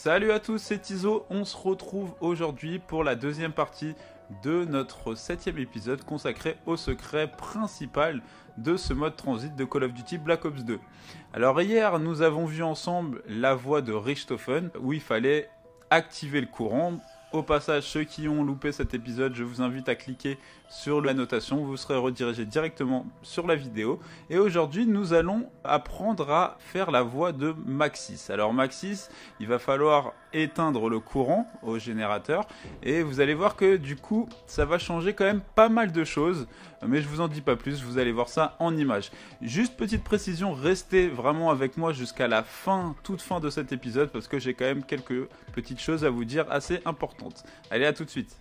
Salut à tous, c'est Tizo, on se retrouve aujourd'hui pour la deuxième partie de notre 7e épisode consacré au secret principal de ce mode transit de Call of Duty Black Ops 2. Alors hier, nous avons vu ensemble la voie de Richthofen où il fallait activer le courant. Au passage, ceux qui ont loupé cet épisode, je vous invite à cliquer sur la notation, vous serez redirigé directement sur la vidéo. Et aujourd'hui, nous allons apprendre à faire la voie de Maxis. Alors Maxis, il va falloir éteindre le courant au générateur. Et vous allez voir que du coup, ça va changer quand même pas mal de choses. Mais je vous en dis pas plus, vous allez voir ça en images. Juste petite précision, restez vraiment avec moi jusqu'à la fin, toute fin de cet épisode, parce que j'ai quand même quelques petites choses à vous dire assez importantes. Allez, à tout de suite.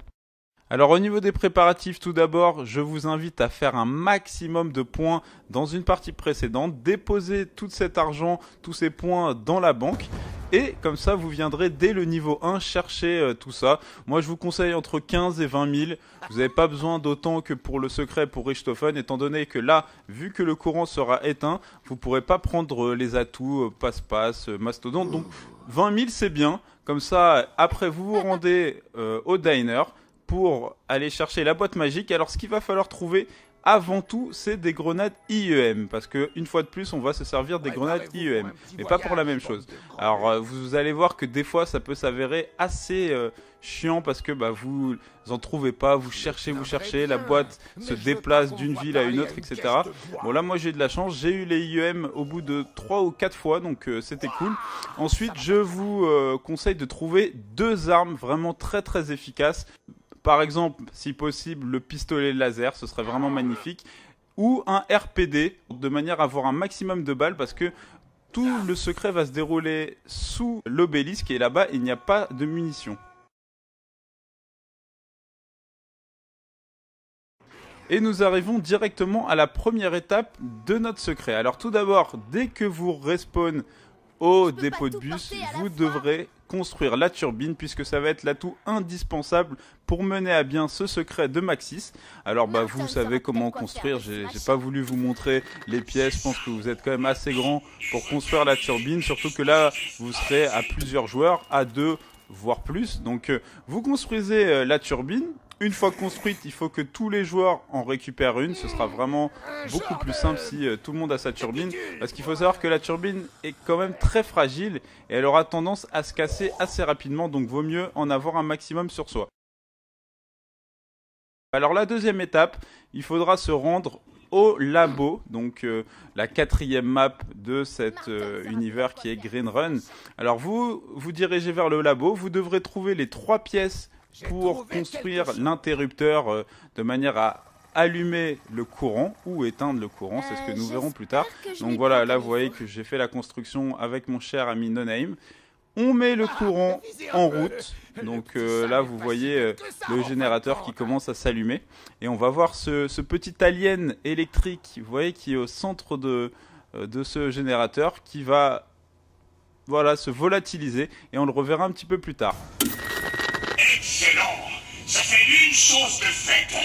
Alors au niveau des préparatifs, tout d'abord, je vous invite à faire un maximum de points dans une partie précédente, déposer tout cet argent, tous ces points dans la banque, et comme ça vous viendrez dès le niveau 1 chercher tout ça. Moi je vous conseille entre 15 et 20 000, vous n'avez pas besoin d'autant que pour le secret pour Richthofen, étant donné que là, vu que le courant sera éteint, vous ne pourrez pas prendre les atouts, passe-passe, mastodonte, donc 20 000 c'est bien, comme ça après vous vous rendez au diner, pour aller chercher la boîte magique. Alors ce qu'il va falloir trouver avant tout, c'est des grenades IEM, parce que une fois de plus, on va se servir des grenades IEM, mais pas pour la même chose. Alors vous allez voir que des fois, ça peut s'avérer assez chiant, parce que vous en trouvez pas, vous cherchez, la boîte se déplace d'une ville à une autre, etc. Bon là, moi j'ai de la chance, j'ai eu les IEM au bout de 3 ou 4 fois, donc c'était cool. Ensuite, je vous conseille de trouver deux armes vraiment très très efficaces. Par exemple, si possible, le pistolet laser, ce serait vraiment magnifique. Ou un RPD, de manière à avoir un maximum de balles, parce que tout le secret va se dérouler sous l'obélisque, et là-bas, il n'y a pas de munitions. Et nous arrivons directement à la première étape de notre secret. Alors tout d'abord, dès que vous respawn au dépôt de bus, vous devrez construire la turbine, puisque ça va être l'atout indispensable pour mener à bien ce secret de Maxis. Alors vous savez comment construire, j'ai pas voulu vous montrer les pièces, je pense que vous êtes quand même assez grand pour construire la turbine, surtout que là vous serez à plusieurs joueurs, à 2 voire plus. Donc vous construisez la turbine. Une fois construite, il faut que tous les joueurs en récupèrent une. Ce sera vraiment beaucoup plus simple si tout le monde a sa turbine. Parce qu'il faut savoir que la turbine est quand même très fragile et elle aura tendance à se casser assez rapidement. Donc vaut mieux en avoir un maximum sur soi. Alors la deuxième étape, il faudra se rendre au labo, donc la 4e map de cet univers qui est Green Run. Alors vous dirigez vers le labo, vous devrez trouver les 3 pièces pour construire l'interrupteur de manière à allumer le courant ou éteindre le courant, c'est ce que nous verrons plus tard. Donc voilà, là vous voyez que j'ai fait la construction avec mon cher ami No Name. On met le courant en route, donc là vous voyez le générateur qui commence à s'allumer. Et on va voir ce petit alien électrique, vous voyez, qui est au centre de ce générateur, qui va se volatiliser, et on le reverra un petit peu plus tard. Excellent! Ça fait une chose de faite.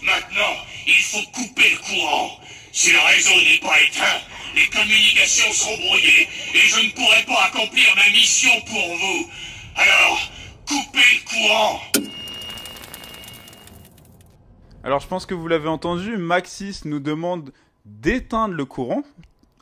Maintenant, il faut couper le courant. Si le réseau n'est pas éteint, les communications seront brouillées et je ne pourrai pas accomplir ma mission pour vous. Alors, coupez le courant! Alors je pense que vous l'avez entendu, Maxis nous demande d'éteindre le courant.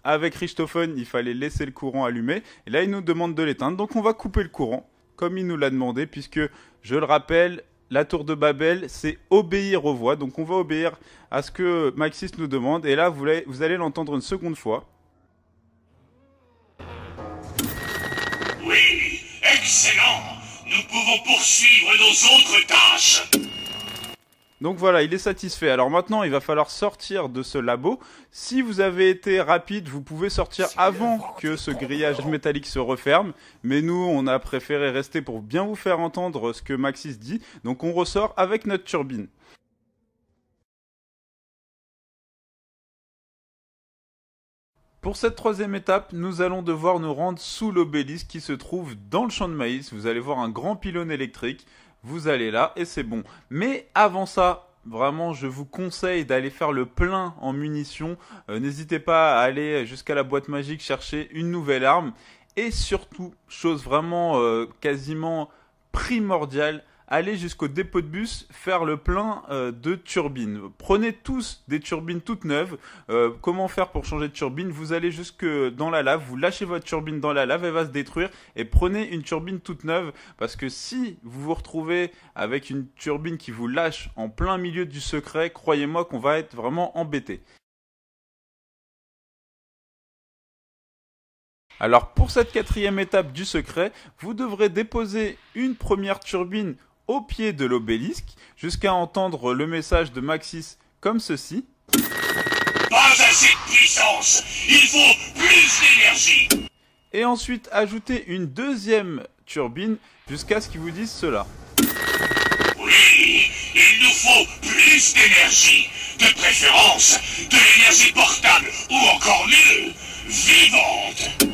Avec Richthofen, il fallait laisser le courant allumé. Et là, il nous demande de l'éteindre. Donc on va couper le courant, comme il nous l'a demandé, puisque, je le rappelle, la tour de Babel, c'est obéir aux voix. Donc on va obéir à ce que Maxis nous demande. Et là, vous allez l'entendre une seconde fois. Oui, excellent! Nous pouvons poursuivre nos autres tâches! Donc voilà, il est satisfait. Alors maintenant, il va falloir sortir de ce labo. Si vous avez été rapide, vous pouvez sortir avant que ce grillage métallique se referme. Mais nous, on a préféré rester pour bien vous faire entendre ce que Maxis dit. Donc on ressort avec notre turbine. Pour cette 3e étape, nous allons devoir nous rendre sous l'obélisque qui se trouve dans le champ de maïs. Vous allez voir un grand pylône électrique. Vous allez là et c'est bon. Mais avant ça, vraiment, je vous conseille d'aller faire le plein en munitions. N'hésitez pas à aller jusqu'à la boîte magique chercher une nouvelle arme. Et surtout, chose vraiment quasiment primordiale, allez jusqu'au dépôt de bus faire le plein de turbines. Prenez tous des turbines toutes neuves. Comment faire pour changer de turbine? Vous allez jusque dans la lave, vous lâchez votre turbine dans la lave, elle va se détruire et prenez une turbine toute neuve parce que si vous vous retrouvez avec une turbine qui vous lâche en plein milieu du secret, croyez-moi qu'on va être vraiment embêté. Alors pour cette quatrième étape du secret, vous devrez déposer une première turbine au pied de l'obélisque jusqu'à entendre le message de Maxis comme ceci. Pas assez de puissance, il faut plus d'énergie. Et ensuite ajouter une deuxième turbine jusqu'à ce qu'il vous dise cela. Oui, il nous faut plus d'énergie, de préférence de l'énergie portable ou encore mieux, vivante.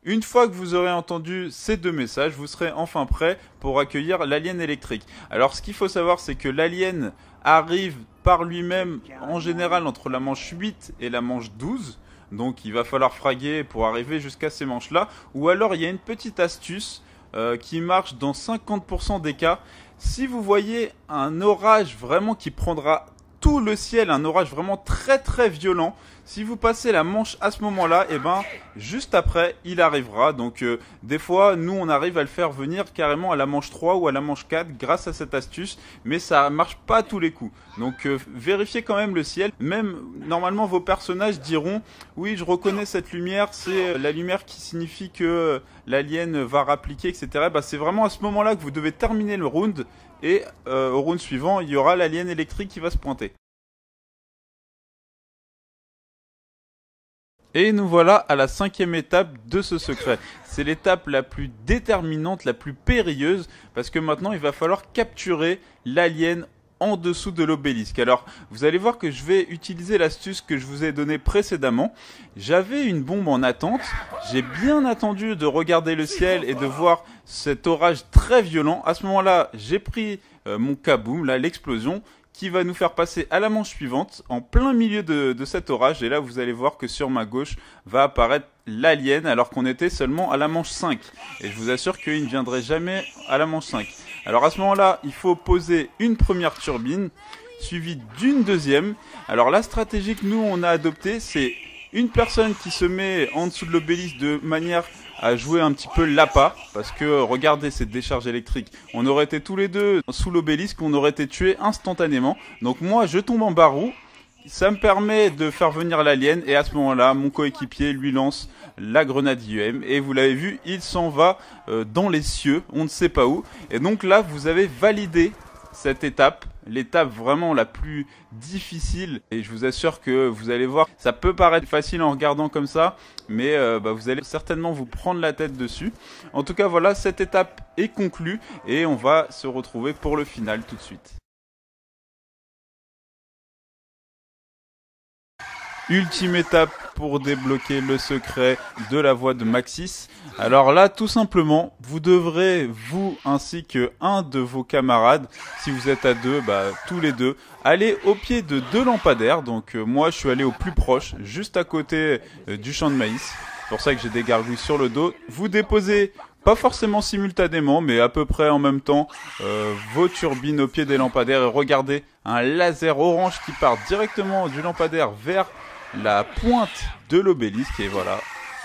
Une fois que vous aurez entendu ces deux messages, vous serez enfin prêt pour accueillir l'alien électrique. Alors ce qu'il faut savoir, c'est que l'alien arrive par lui-même en général entre la manche 8 et la manche 12. Donc il va falloir fraguer pour arriver jusqu'à ces manches-là. Ou alors il y a une petite astuce qui marche dans 50% des cas. Si vous voyez un orage vraiment qui prendra tout le ciel, un orage vraiment très très violent, si vous passez la manche à ce moment-là, et ben juste après il arrivera. Donc des fois nous on arrive à le faire venir carrément à la manche 3 ou à la manche 4 grâce à cette astuce, mais ça marche pas à tous les coups. Donc vérifiez quand même le ciel. Même normalement vos personnages diront oui, je reconnais cette lumière, c'est la lumière qui signifie que l'alien va rappliquer, etc. Bah, c'est vraiment à ce moment-là que vous devez terminer le round. Et au round suivant, il y aura l'alien électrique qui va se pointer. Et nous voilà à la cinquième étape de ce secret. C'est l'étape la plus déterminante, la plus périlleuse, parce que maintenant il va falloir capturer l'alien en dessous de l'obélisque. Alors, vous allez voir que je vais utiliser l'astuce que je vous ai donnée précédemment. J'avais une bombe en attente. J'ai bien attendu de regarder le ciel et de voir cet orage très violent. À ce moment-là, j'ai pris mon kaboom, là, l'explosion, qui va nous faire passer à la manche suivante, en plein milieu de cet orage. Et là, vous allez voir que sur ma gauche va apparaître l'alien, alors qu'on était seulement à la manche 5. Et je vous assure qu'il ne viendrait jamais à la manche 5. Alors à ce moment-là, il faut poser une première turbine, suivie d'une deuxième. Alors la stratégie que nous, on a adoptée, c'est une personne qui se met en dessous de l'obélisque de manière à jouer un petit peu l'appât, parce que regardez cette décharge électrique, on aurait été tous les deux sous l'obélisque, on aurait été tués instantanément. Donc moi je tombe en barreau, ça me permet de faire venir l'alien, et à ce moment-là mon coéquipier lui lance la grenade IEM, et vous l'avez vu, il s'en va dans les cieux, on ne sait pas où. Et donc là vous avez validé cette étape, l'étape vraiment la plus difficile, et je vous assure que vous allez voir, ça peut paraître facile en regardant comme ça, mais vous allez certainement vous prendre la tête dessus. En tout cas voilà, cette étape est conclue et on va se retrouver pour le final tout de suite. Ultime étape pour débloquer le secret de la voix de Maxis. Alors là, tout simplement, vous devrez, vous ainsi que un de vos camarades, si vous êtes à deux, tous les deux, aller au pied de deux lampadaires. Donc moi, je suis allé au plus proche, juste à côté du champ de maïs. C'est pour ça que j'ai des gargouilles sur le dos. Vous déposez, pas forcément simultanément, mais à peu près en même temps, vos turbines au pied des lampadaires. Et regardez, un laser orange qui part directement du lampadaire vers la pointe de l'obélisque. Et voilà,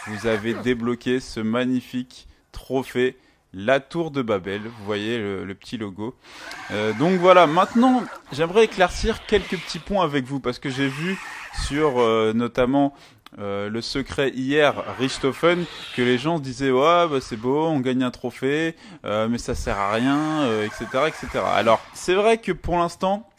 vous avez débloqué ce magnifique trophée, la tour de Babel. Vous voyez le petit logo. Donc voilà, maintenant j'aimerais éclaircir quelques petits points avec vous, parce que j'ai vu sur notamment le secret hier, Richthofen, que les gens disaient ouais c'est beau, on gagne un trophée, mais ça sert à rien, etc., etc. Alors c'est vrai que pour l'instant,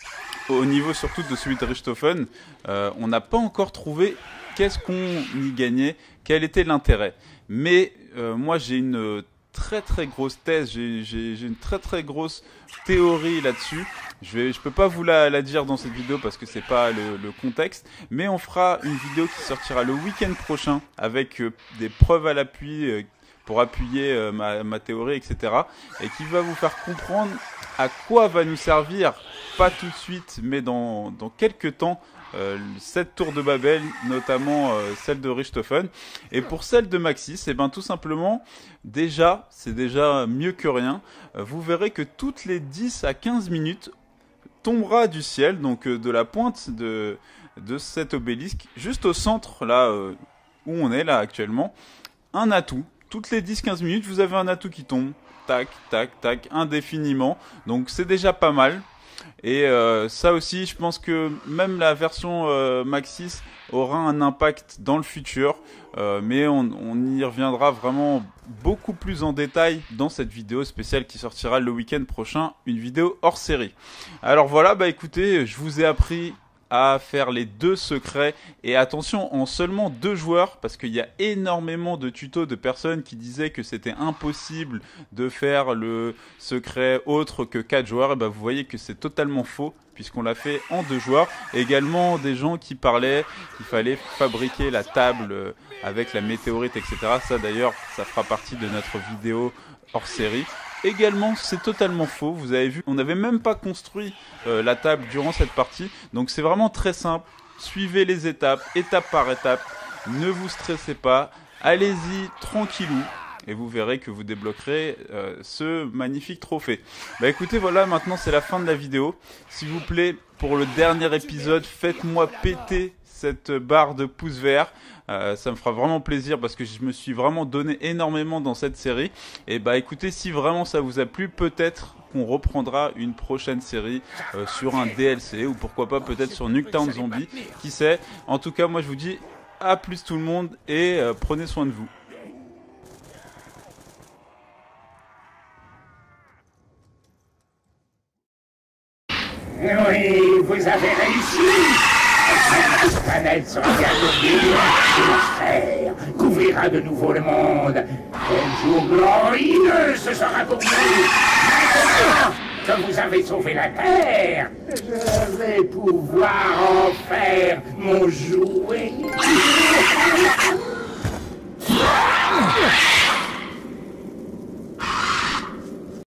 au niveau surtout de celui de Richthofen, on n'a pas encore trouvé qu'est-ce qu'on y gagnait, quel était l'intérêt. Mais moi j'ai une très très grosse thèse, j'ai une très très grosse théorie là-dessus. Je peux pas vous la dire dans cette vidéo parce que c'est pas le contexte, mais on fera une vidéo qui sortira le week-end prochain avec des preuves à l'appui pour appuyer ma théorie, etc. et qui va vous faire comprendre à quoi va nous servir, pas tout de suite, mais dans quelques temps, cette tour de Babel, notamment celle de Richthofen. Et pour celle de Maxis, et ben tout simplement, c'est déjà mieux que rien. Vous verrez que toutes les 10 à 15 minutes tombera du ciel, donc de la pointe de cet obélisque, juste au centre, là où on est là actuellement, un atout. Toutes les 10-15 minutes, vous avez un atout qui tombe, tac, tac, tac, indéfiniment. Donc c'est déjà pas mal. Et ça aussi, je pense que même la version Maxis aura un impact dans le futur, mais on y reviendra vraiment beaucoup plus en détail dans cette vidéo spéciale qui sortira le week-end prochain, une vidéo hors série. Alors voilà, bah écoutez, je vous ai appris à faire les 2 secrets, et attention, en seulement 2 joueurs, parce qu'il y a énormément de tutos de personnes qui disaient que c'était impossible de faire le secret autre que 4 joueurs, et ben vous voyez que c'est totalement faux, puisqu'on l'a fait en 2 joueurs. Et également des gens qui parlaient qu'il fallait fabriquer la table avec la météorite, etc. Ça d'ailleurs, ça fera partie de notre vidéo hors série. Également, c'est totalement faux. Vous avez vu, on n'avait même pas construit la table durant cette partie. Donc c'est vraiment très simple. Suivez les étapes, étape par étape. Ne vous stressez pas. Allez-y tranquillou. Et vous verrez que vous débloquerez ce magnifique trophée. Bah écoutez, voilà, maintenant c'est la fin de la vidéo. S'il vous plaît, pour le dernier épisode, faites-moi péter cette barre de pouces verts. Ça me fera vraiment plaisir parce que je me suis vraiment donné énormément dans cette série. Et bah écoutez, si vraiment ça vous a plu, peut-être qu'on reprendra une prochaine série sur un DLC, ou pourquoi pas peut-être sur Nuketown Zombie, qui sait. En tout cas, moi je vous dis à plus tout le monde, et prenez soin de vous. Oui, vous avez réussi. Cette planète sera bientôt libre et la sphère couvrira de nouveau le monde. Quel jour glorieux ce sera pour vous. Maintenant que vous avez sauvé la Terre, je vais pouvoir en faire mon jouet.